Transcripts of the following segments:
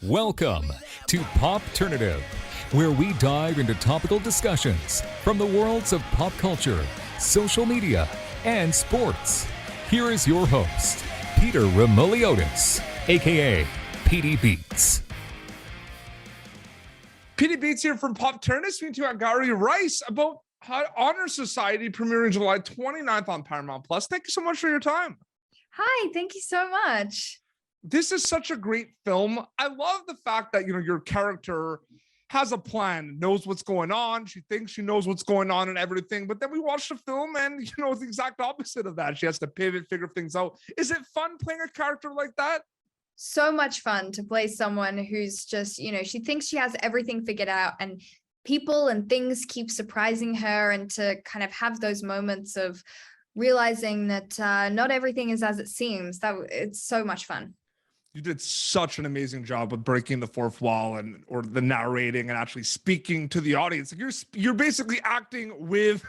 Welcome to Popternative, where we dive into topical discussions from the worlds of pop culture, social media, and sports. Here is your host, Peter Remoliotis, aka PD Beats. PD Beats here from Popternative, speaking to Angourie Rice about Honor Society premiering July 29th on Paramount Plus. Thank you so much for your time. Hi, thank you so much. This is such a great film. I love the fact that, your character has a plan, knows what's going on. She thinks she knows what's going on and everything. But then we watch the film and, it's the exact opposite of that. She has to pivot, figure things out. Is it fun playing a character like that? So much fun to play someone who's just, she thinks she has everything figured out and people and things keep surprising her, and to kind of have those moments of realizing that not everything is as it seems. It's so much fun. You did such an amazing job with breaking the fourth wall or the narrating and actually speaking to the audience. Like you're basically acting with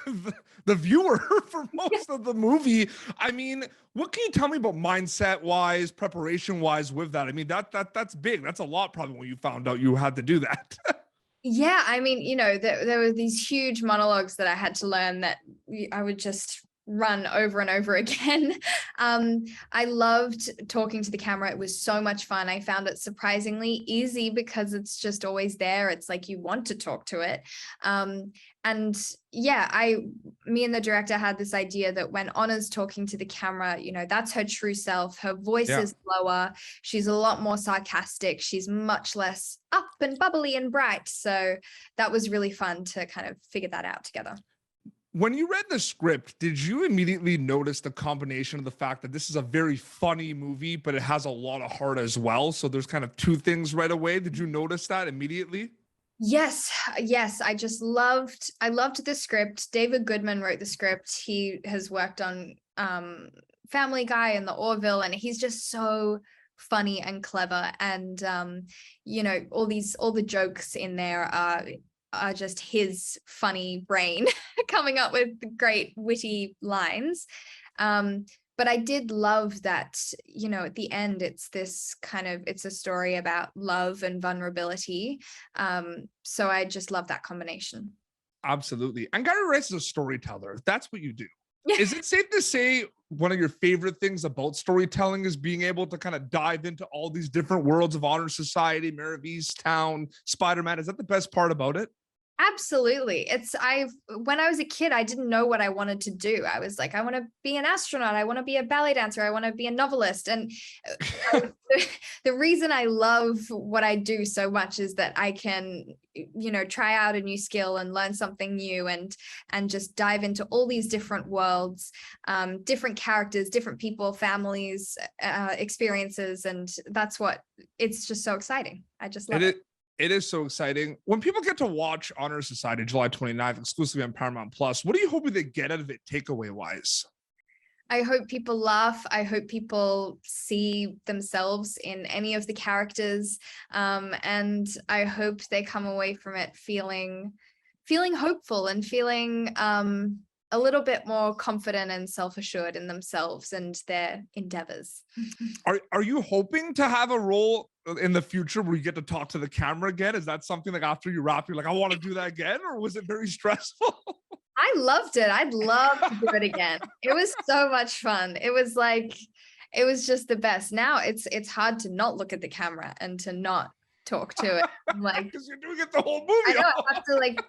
the viewer for most of the movie. I mean, what can you tell me about mindset wise, preparation wise with that? I mean, that's big. That's a lot probably when you found out you had to do that. Yeah, I mean, there were these huge monologues that I had to learn that I would just run over and over again. I loved talking to the camera. It was so much fun. I found it surprisingly easy because it's just always there. It's like you want to talk to it. And yeah, me and the director had this idea that when Honor's talking to the camera, that's her true self. Her voice is lower. She's a lot more sarcastic. She's much less up and bubbly and bright. So that was really fun to kind of figure that out together. When you read the script, did you immediately notice the combination of the fact that this is a very funny movie, but it has a lot of heart as well? So there's kind of two things right away. Did you notice that immediately? Yes. I loved the script. David Goodman wrote the script. He has worked on Family Guy and The Orville, and he's just so funny and clever. And, all the jokes in there are just his funny brain coming up with great witty lines. But I did love that, at the end, it's a story about love and vulnerability. So I just love that combination. Absolutely. Angourie Rice is a storyteller. That's what you do. Yeah. Is it safe to say one of your favorite things about storytelling is being able to kind of dive into all these different worlds of Honor Society, Mare of Easttown, Spider-Man? Is that the best part about it? Absolutely. When I was a kid, I didn't know what I wanted to do. I was like, I want to be an astronaut. I want to be a ballet dancer. I want to be a novelist. And the reason I love what I do so much is that I can, try out a new skill and learn something new and just dive into all these different worlds, different characters, different people, families, experiences. And it's just so exciting. I just love it. It is so exciting. When people get to watch Honor Society July 29th exclusively on Paramount Plus, what are you hoping they get out of it takeaway wise? I hope people laugh. I hope people see themselves in any of the characters. And I hope they come away from it feeling hopeful and feeling a little bit more confident and self-assured in themselves and their endeavors. Are you hoping to have a role in the future where you get to talk to the camera again? Is that something like after you wrap, you're like, I want to do that again? Or was it very stressful? I loved it. I'd love to do it again. It was so much fun. It was just the best. Now it's hard to not look at the camera and to not talk to it. I'm like, because you're doing it the whole movie. I know, I have to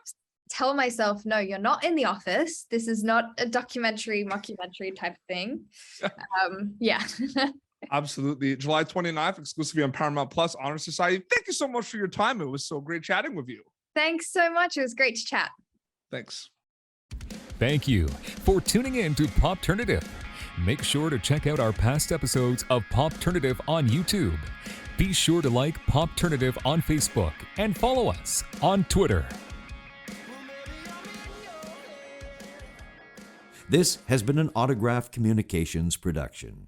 tell myself, no, you're not in the office. This is not a mockumentary type thing. Yeah. Absolutely. July 29th, exclusively on Paramount Plus, Honor Society. Thank you so much for your time. It was so great chatting with you. Thanks so much. It was great to chat. Thanks. Thank you for tuning in to Popternative. Make sure to check out our past episodes of Popternative on YouTube. Be sure to like Popternative on Facebook and follow us on Twitter. This has been an Autograph Communications production.